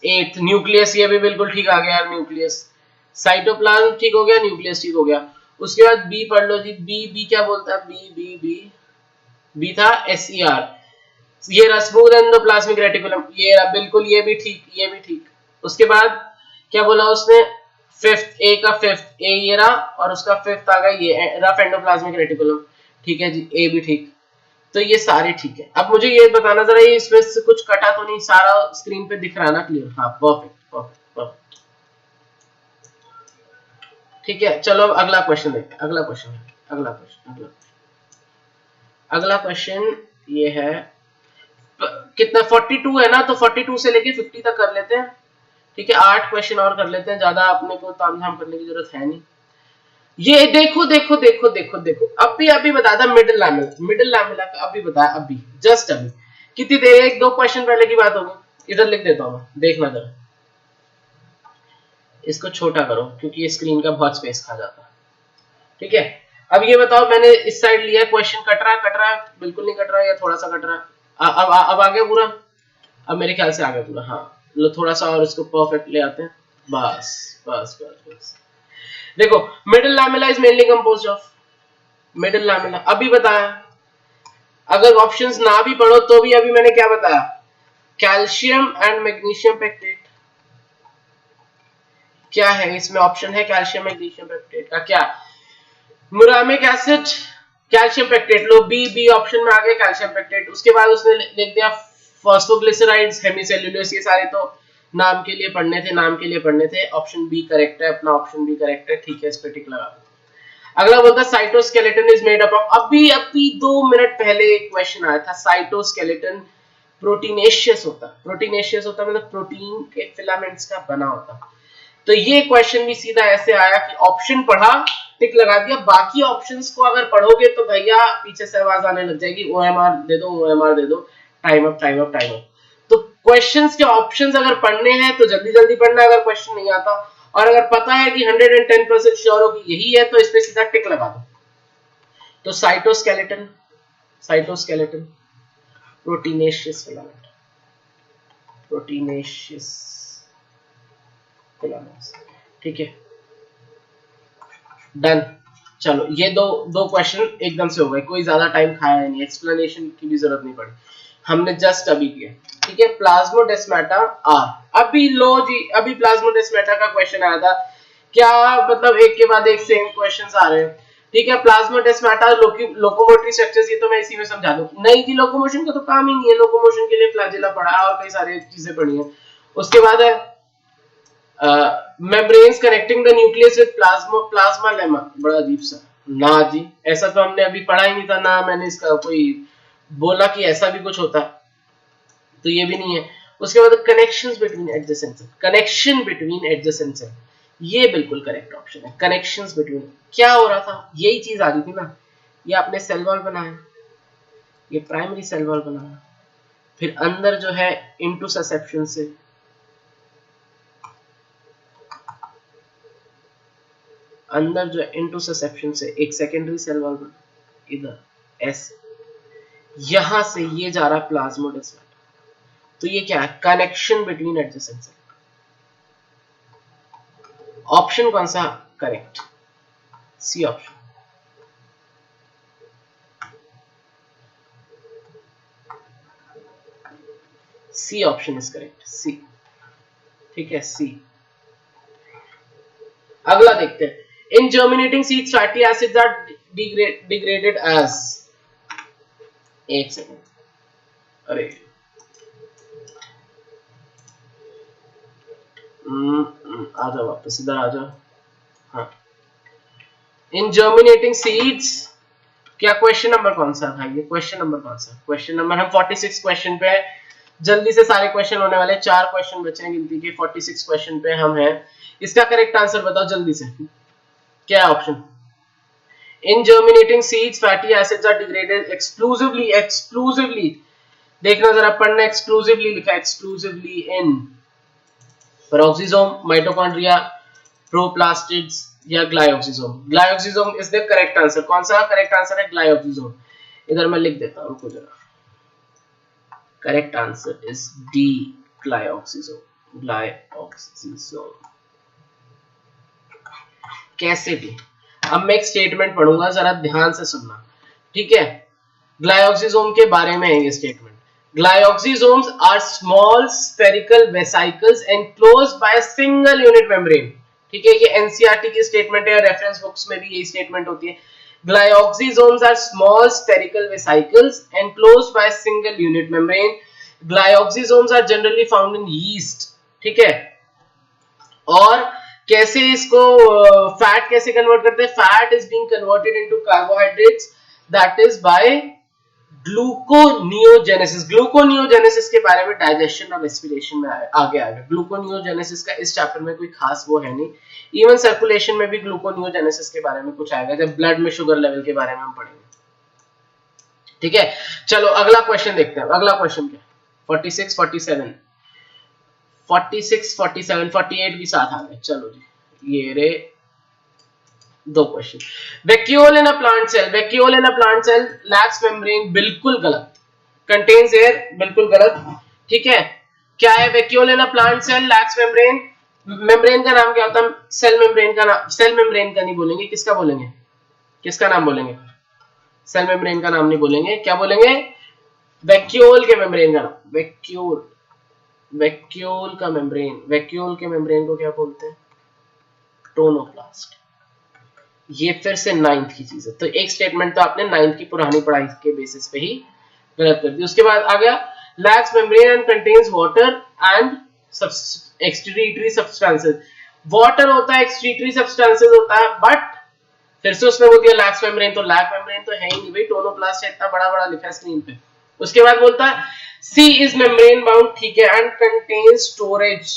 8 न्यूक्लियस, ये भी बिल्कुल ठीक आ गया यार, न्यूक्लियस, साइटोप्लाज्म ठीक हो गया, न्यूक्लियस ठीक हो गया। उसके बाद बी पढ़ लो जी, बी, बी क्या बोलता है, बी बी बी बी था एस ई आर, ये रहा स्मूथ एंडोप्लाज्मिक रेटिकुलम, ये रहा बिल्कुल, ये भी ठीक, ये भी ठीक। उसके बाद क्या बोला उसने, फिफ्थ, ए का फिफ्थ, ए ये रहा, और उसका फिफ्थ आ गया ये रफ एंडोप्लाज्मिक रेटिकुलम, ठीक है जी, ए भी ठीक, तो ये सारे ठीक है। अब मुझे ये बताना जरा, ये इसमें से कुछ कटा तो नहीं, सारा स्क्रीन पे दिख रहा है ना क्लियर? हाँ परफेक्ट परफेक्ट परफेक्ट, ठीक है। चलो अब अगला क्वेश्चन देखते हैं, अगला क्वेश्चन, अगला क्वेश्चन, अगला क्वेश्चन ये है, कितना 42 है ना, तो 42 से लेके 50 तक कर लेते हैं, ठीक है, 8 क्वेश्चन और कर लेते हैं, ज्यादा अपने को तामझाम करने की जरूरत है नहीं। ये देखो देखो देखो देखो देखो, अभी बता था मिडिल लैमेला का, अभी बताया, अभी जस्ट अभी, कितनी देर, एक दो क्वेश्चन पहले की बात होगी। इधर लिख देता हूँ, देखना जरा, इसको छोटा करो क्योंकि ये स्क्रीन का बहुत स्पेस खा जाता है। ठीक है, अब ये बताओ, मैंने इस साइड लिया, क्वेश्चन कट रहा है, बिल्कुल नहीं कट रहा है या थोड़ा सा कट रहा है? अब आ गया पूरा? अब मेरे ख्याल से आ गया पूरा। हाँ, लो थोड़ा सा और इसको परफेक्ट ले आते हैं। बस बस बस बस। देखो, middle lamella is mainly composed of, middle lamella अभी बताया। अगर ऑप्शंस ना भी पढ़ो तो भी अभी मैंने क्या बताया, कैल्शियम एंड मैग्नीशियम पेक्टेट। क्या है इसमें ऑप्शन है, कैल्शियम मैग्नीशियम पेक्टेट का क्या, मुरामिक एसिड, कैल्शियम पेक्टेट, लो बी, बी ऑप्शन में आ गया कैल्शियम पेक्टेट। उसके बाद उसने लिख दिया फॉस्फोग्लिसराइड्स, हेमिसेल्यूलोज, ये सारे तो नाम के लिए पढ़ने थे, नाम के लिए पढ़ने थे। ऑप्शन बी करेक्ट है, अपना ऑप्शन बी करेक्ट है, ठीक है, इस पे टिक लगा दो। अगला बोलता है cytoskeleton is made up of, अभी अभी 2 मिनट पहले एक क्वेश्चन आया था, साइटोस्केलेटन प्रोटीनेशियस होता, प्रोटीनेशियस होता मतलब प्रोटीन के फिलामेंट्स का बना होता। तो ये क्वेश्चन भी सीधा ऐसे आया कि ऑप्शन पढ़ा, टिक लगा दिया, बाकी ऑप्शंस को अगर पढ़ोगे तो भैया पीछे से आवाज आने लग जाएगी, ओएमआर दे दो, ओएमआर दे दो, time up time up time up. तो क्वेश्चंस के ऑप्शंस अगर पढ़ने हैं तो जल्दी जल्दी पढ़ना, अगर क्वेश्चन नहीं आता और अगर पता है कि 110% श्योर हो कि यही है तो इस पे सीधा टिक लगा दो। तो cytoskeleton, cytoskeleton proteinaceous filament, proteinaceous filaments, ठीक है, डन। चलो ये दो दो क्वेश्चन एकदम से हो गए, कोई ज्यादा टाइम खाया नहीं, एक्सप्लेनेशन की भी जरूरत नहीं पड़ी, हमने जस्ट अभी किया। ठीक है, प्लाज्मोडेस्माटा आर, अभी लो जी, अभी प्लाज्मोडेस्माटा का क्वेश्चन आया था, क्या मतलब एक के बाद एक सेम क्वेश्चंस आ रहे हैं। ठीक है, प्लाज्मोडेस्माटा लोकोमोटरी स्ट्रक्चर्स, ये तो मैं इसी में समझा दूं, नहीं जी लोकोमोशन का तो काम ही नहीं है, लोकोमोशन के लिए फ्लैजिला पढ़ा है और कई सारी चीजें पढ़ी है। उसके बाद है membranes connecting the nucleus with plasma lemma, बड़ा अजीब सा ना जी, ऐसा तो हमने अभी पढ़ा ही नहीं था ना, मैंने इसका कोई बोला कि ऐसा भी कुछ होता, तो ये भी नहीं है। उसके बाद connections between adjacent cell, connection between adjacent cell, ये बिल्कुल करेक्ट ऑप्शन है, कनेक्शंस बिटवीन। क्या हो रहा था, यही चीज आ रही थी ना, ये आपने सेल वॉल बनाया, ये प्राइमरी सेल वॉल बनाया, फिर अंदर जो है इनटू ससेप्शन से, अंदर जो इनटू ससेप्शन से एक सेकेंडरी सेल वॉल बना, इधर ऐसे, यहां से ये जा रहा प्लाज्मोडेस्माटा, तो ये क्या है, connection between adjacent cell. Option कौन सा correct, C option, C option is correct, C, ठीक है, सी। अगला देखते हैं, in germinating seeds fatty acids are degraded as, एक सेकंड, अरे आ जाओ वापस इधर आ जाओ। हाँ, इन जर्मिनेटिंग सीड्स, क्या क्वेश्चन नंबर कौन सा था ये, क्वेश्चन नंबर कौन सा, क्वेश्चन नंबर हम 46 क्वेश्चन पे है, जल्दी से सारे क्वेश्चन होने वाले, 4 क्वेश्चन बचे हैं गिनती के, 46 क्वेश्चन पे हम हैं। इसका करेक्ट आंसर बताओ जल्दी से, क्या है option, in germinating seeds fatty acids are degraded exclusively, exclusively देखना जरा, पढ़ना, एक्सक्लूसिवली लिखा है, exclusively in peroxisome, mitochondria, proplastids या glyoxysome. Glyoxysome is the correct answer, कौन सा करेक्ट आंसर है, ग्लाइओक्सिसोम। इधर मैं लिख देता हूं रुको जरा, करेक्ट आंसर इज डी, ग्लाइओक्सिसोम, ग्लाइओक्सिसोम। कैसे भी, अब मैं एक स्टेटमेंट पढ़ूंगा, जरा ध्यान से सुनना, ठीक है, ग्लाइओक्सिसोम के बारे में है ये statement. Glyoxysomes are small spherical vesicles enclosed by a single unit membrane, ठीक है, ये एनसीईआरटी की स्टेटमेंट है, रेफरेंस बुक्स में भी यही स्टेटमेंट होती है। Glyoxysomes are small spherical vesicles enclosed by a single unit membrane. Glyoxysomes are generally found in yeast, ठीक है। और कैसे इसको फैट कैसे कन्वर्ट करते हैं, fat is being converted into carbohydrates, that is by gluconeogenesis, gluconeogenesis के बारे में डाइजेशन और रेस्पिरेशन में आगे आएगा। ग्लूकोनियोजेनेसिस का इस चैप्टर में कोई खास वो है नहीं, इवन सर्कुलेशन में भी ग्लूकोनियोजेनेसिस के बारे में कुछ आएगा जब ब्लड में शुगर लेवल के बारे में हम पढ़ेंगे। ठीक है, चलो अगला क्वेश्चन देखते हैं। अगला क्वेश्चन क्या है? 46, 47, 46, 47, 48 भी साथ आ गए। चलो जी, ये रे दो question. Vacuole in a plant cell, vacuole in a plant cell lacks membrane, बिल्कुल गलत। कंटेन्स एयर, बिल्कुल गलत। ठीक है, क्या है? Vacuole in a plant cell lacks membrane. Membrane का नाम क्या होता है? सेल मेम्ब्रेन का नाम, सेल मेम्ब्रेन का नहीं बोलेंगे, किसका बोलेंगे? किसका नाम बोलेंगे? सेल मेम्ब्रेन का नाम नहीं बोलेंगे, क्या बोलेंगे? वैक्यूल के मेम्ब्रेन का नाम, वैक्यूल, वैक्यूल का मेम्ब्रेन, वैक्यूल के मेम्ब्रेन को क्या बोलते हैं? टोनोप्लास्ट। ये फिर से 9th की चीज है, तो एक स्टेटमेंट तो आपने 9th की पुरानी पढ़ाई के बेसिस पे ही गलत कर दी। उसके बाद आ गया lakhs membrane and contains water and excretory substances. Water होता है, एक्सक्रीटरी सब्सटेंसेस होता है, बट फिर से उसने बोल दिया लैक्स मेम्ब्रेन, तो लैक मेम्ब्रेन तो है ही नहीं भाई, टोनोप्लास्ट है, इतना बड़ा बड़ा लिखा है स्क्रीन पे। उसके बाद बोलता है सी इज मेम्ब्रेन बाउंड, ठीक है, and contains storage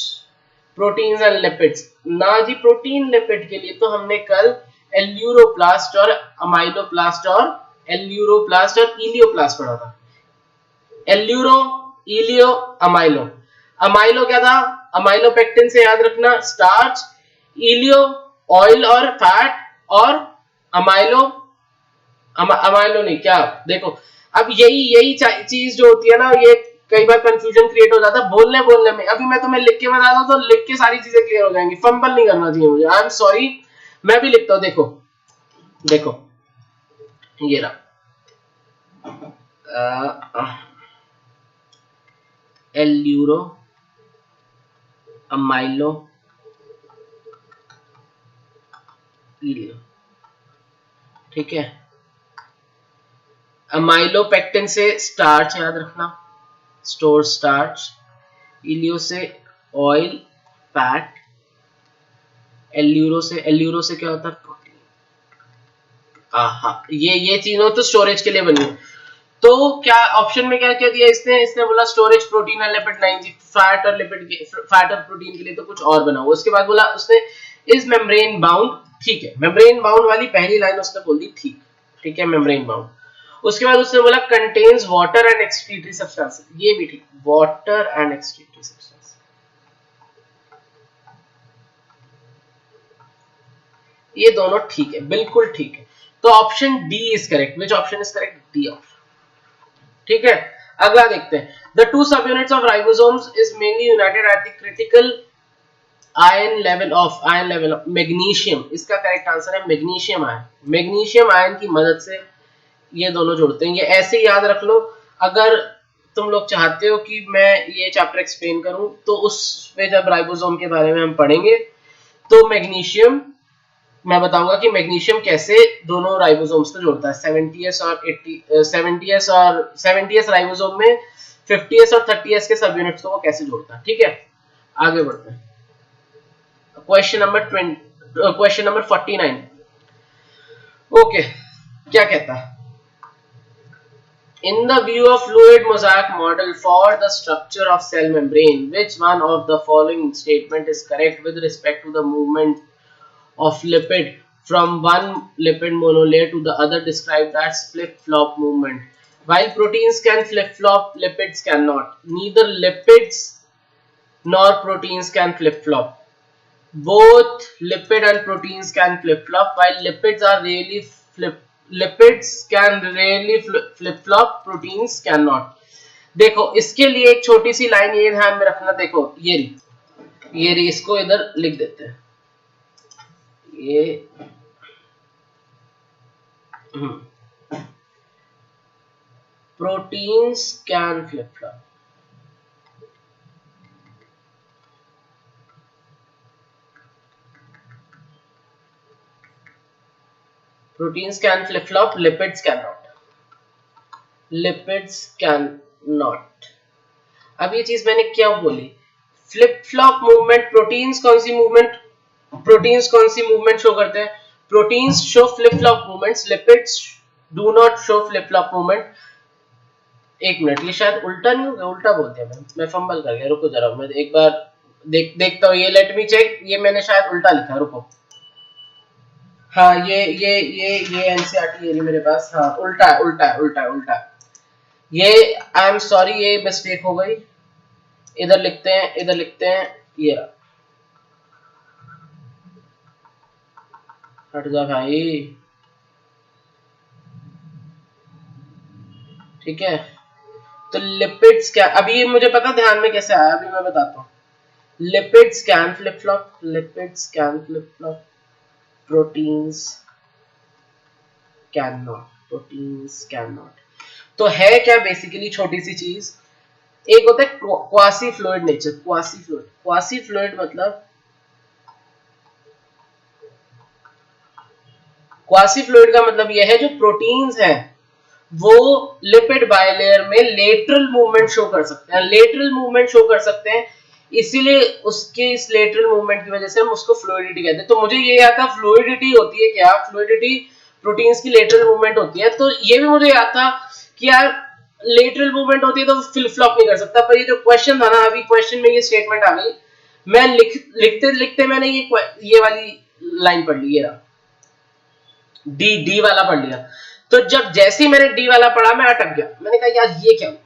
proteins and lipids. ना जी, प्रोटीन लिपिड के लिए तो हमने कल एल्यूरोप्लास्ट और अमाइलोप्लास्ट और एल्यूरोप्लास्ट और इलियोप्लास्ट पढ़ा था। एल्यूरो, इलियो, अमाइलो। अमाइलो क्या था? अमाइलोपेक्टिन से याद रखना, स्टार्च। इलियो ऑयल और फैट, और अमाइलो, अमाइलो नहीं, क्या देखो, अब यही चीज जो होती है ना, ये कई बार कंफ्यूजन क्रिएट हो जाता है बोलने में। अभी मैं तुम्हें लिख के बता दूं तो लिख के सारी चीजें क्लियर हो जाएंगी, फंबल नहीं करना चाहिए मुझे, आई एम सॉरी। मैं भी लिखता हूं, देखो देखो, ये रहा एल्यूरो, अमाइलो, इलियो। ठीक है, अमाइलोपेक्टिन से स्टार्च याद रखना, स्टोर स्टार्च। इलियो से ऑयल, फैट। एल्यूरो से क्या होता है? प्रोटीन। ये तीनों तो स्टोरेज के लिए बनी है। तो क्या ऑप्शन में क्या क्या दिया इसने बोला स्टोरेज, प्रोटीन एंड लिपिड। नहीं जी, फैट और लिपिड के, फैट और प्रोटीन के लिए तो कुछ और बना हुआ। उसके बाद बोला उसने इज मेम्ब्रेन बाउंड, ठीक है, मेम्ब्रेन बाउंड वाली पहली लाइन उसने बोल दी, ठीक है, मेम्ब्रेन बाउंड। उसके बाद उसने बोला contains water and excretory substance, ये भी ठीक, वाटर एंड एक्सक्रीटरी सब्सटेंस, ये दोनों ठीक है, बिल्कुल ठीक है। तो option D is correct. Which option is correct? D option. ठीक है, अगला देखते हैं। द टू सब units of ribosomes is mainly United at the critical ion level of magnesium. इसका करेक्ट आंसर है मैग्नीशियम आयन। मैग्नीशियम आयन की मदद से ये दोनों जुड़ते हैं। ये ऐसे ही याद रख लो। अगर तुम लोग चाहते हो कि मैं ये चैप्टर एक्सप्लेन करूं तो उसमें जब राइबोसोम के बारे में हम पढ़ेंगे तो मैग्नीशियम, मैं बताऊंगा कि मैग्नीशियम कैसे दोनों राइबोसोम्स को जोड़ता है। 70s और 80 70s और 70s राइबोसोम में 50s और 30s के सब यूनिट्स को वो कैसे जोड़ता है। ठीक है, आगे बढ़ते हैं। Question number 49। ओके, क्या कहता है? In the view of fluid mosaic model for the structure of cell membrane, which one of the following statement is correct with respect to the movement of lipid from one lipid monolayer to the other, described as flip-flop movement? While proteins can flip-flop, lipids cannot. Neither lipids nor proteins can flip-flop. Both lipid and proteins can flip-flop, while lipids can rarely flip-flop, proteins cannot. देखो, इसके लिए एक छोटी सी line ये ध्यान में रखना। देखो, ये रही, इसको इधर लिख देते हैं। ये proteins can flip-flop, proteins can flip-flop, lipids cannot. Lipids cannot. अब ये चीज मैंने क्या बोली? फ्लिप-फ्लॉप मूवमेंट, प्रोटीन्स कौन सी मूवमेंट शो करते हैं? Proteins show flip-flop movements, lipids do not show flip-flop movement. एक मिनट, ये शायद उल्टा नहीं हो गया, उल्टा बोल दिया मैं फंबल कर गया, रुको जरा मैं एक बार देखता हूँ, ये लेट मी चेक, ये मैंने शायद उल्टा लिखा, रुको। हाँ ये एनसीईआरटी है मेरे पास, हाँ उल्टा है उल्टा है उल्टा है उल्टा है। ये आई एम सॉरी, ये मिस्टेक हो गई, इधर लिखते हैं, इधर लिखते हैं, ये रहा, हट जा भाई, ठीक है। तो लिपिड्स क्या, अभी ये मुझे पता ध्यान में कैसे आया, अभी मैं बताता हूँ। Lipids can flip flop, lipids can flip flop, proteins can not, proteins can not. तो है क्या बेसिकली छोटी सी चीज, एक होता है quasi fluid nature, quasi fluid, quasi fluid मतलब, क्वासी फ्लूइड का मतलब यह है जो प्रोटीन्स हैं वो लिपिड बायलेयर में लेटरल मूवमेंट शो कर सकते हैं, लेटरल मूवमेंट शो कर सकते हैं, इसीलिए उसके इस लेटरल मूवमेंट की वजह से हम उसको फ्लूइडिटी कहते हैं। तो मुझे ये याद था फ्लूइडिटी होती है क्या, फ्लूइडिटी प्रोटीन्स की लेटरल मूवमेंट होती है, तो ये भी मुझे याद था कि यार लेटरल मूवमेंट होती है तो फ्लिप फ्लॉप नहीं कर सकता, पर ये जो क्वेश्चन था ना, अभी क्वेश्चन में ये स्टेटमेंट आ गई, मैं लिखते लिखते मैंने ये वाली लाइन पढ़ ली, ये रहा, डी वाला पढ़ लिया। तो जब जैसे ही मैंने डी वाला पढ़ा मैं अटक गया, मैंने कहा यार ये क्या हुआ,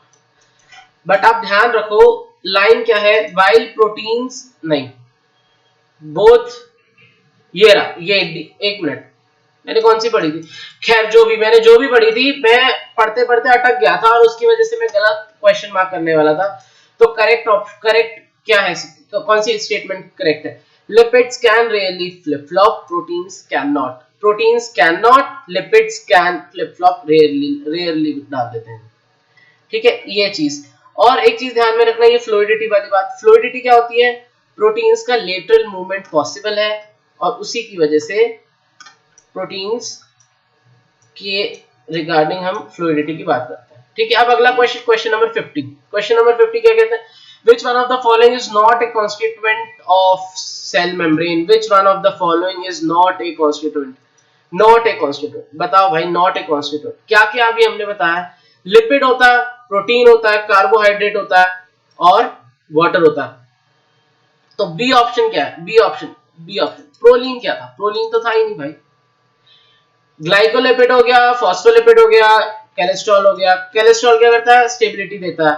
बट आप ध्यान रखो लाइन क्या है, वाइल प्रोटीन्स नहीं, बोथ, ये रहा, ये एक मिनट, मैंने कौन सी पढ़ी थी, खैर जो भी, मैंने जो भी पढ़ी थी, मैं पढ़ते पढ़ते अटक गया था और उसकी वजह से मैं गलत क्वेश्चन मार्क करने वाला था। तो करेक्ट क्या है, तो कौन सी स्टेटमेंट करेक्ट है, lipids can really flip flop, proteins can not, proteins can not, lipids can flip flop, rarely डाल देते हैं, ठीक है ये चीज। और एक चीज ध्यान में रखना, ये फ्लूइडिटी वाली बात, फ्लूइडिटी क्या होती है, प्रोटीन्स का लेटरल मूवमेंट पॉसिबल है और उसी की वजह से प्रोटीन्स के रिगार्डिंग हम फ्लूइडिटी की बात करते हैं, ठीक है। अब अगला question, question number 50, question number 50 क्या कहते हैं, which one of the following is not a constituent of cell membrane, which one of the following is not a constituent, not a constituent, बताओ भाई, not a constituent क्या क्या अभी हमने बताया, लिपिड होता है, प्रोटीन होता है, कार्बोहाइड्रेट होता है और वाटर होता है। तो बी ऑप्शन क्या है, B option, B option, proline क्या था, प्रोलीन तो था ही नहीं भाई, ग्लाइकोलिपिड हो गया, फॉस्फोलिपिड हो गया, कोलेस्ट्रॉल हो गया, कोलेस्ट्रॉल क्या करता है, स्टेबिलिटी देता है,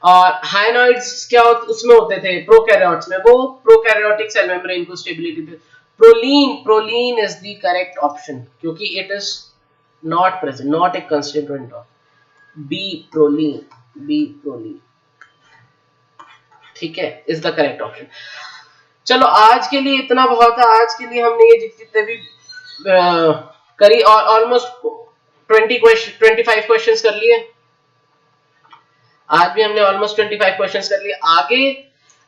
और हाइनोइड्स क्या उसमें होते थे प्रोकैरियोट्स में, वो प्रोकैरियोटिक सेल मेम्ब्रेन को स्टेबिलिटी देते। Proline is the correct option क्योंकि it is not present, not a constituent of, B proline, ठीक है, इज द करेक्ट ऑप्शन। चलो आज के लिए इतना बहुत है, आज के लिए हमने ये जितने भी करी और ऑलमोस्ट 25 क्वेश्चंस कर लिए, आज भी हमने ऑलमोस्ट 25 क्वेश्चंस कर लिए। आगे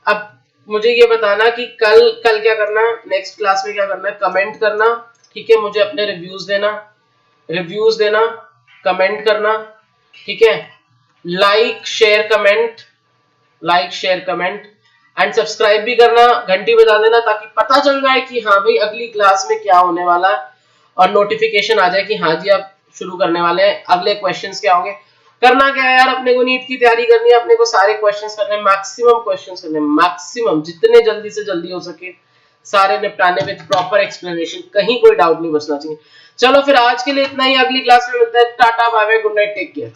अब मुझे ये बताना कि कल क्या करना है, नेक्स्ट क्लास में क्या करना है, कमेंट करना, ठीक है, मुझे अपने रिव्यूज देना, कमेंट करना, ठीक है, like share comment and subscribe भी करना, घंटी बजा देना ताकि पता चल जाए कि हाँ भाई अगली क्लास में क्या होने वाला है और नोटिफिकेशन आ जाए कि हाँ जी आप शुरू करने वाले हैं, अगले क्वेश्चंस क्या होंगे। करना क्या है यार, अपने को नीट की तैयारी करनी है, अपने को सारे क्वेश्चंस करने हैं, मैक्सिमम क्वेश्चंस करने हैं, मैक्सिमम जितने जल्दी से जल्दी हो सके सारे निपटाने विद प्रॉपर एक्सप्लेनेशन, कहीं कोई डाउट नहीं बचना चाहिए। चलो फिर आज के लिए इतना ही, अगली क्लास में मिलते हैं, tata bye bye, good night, take care.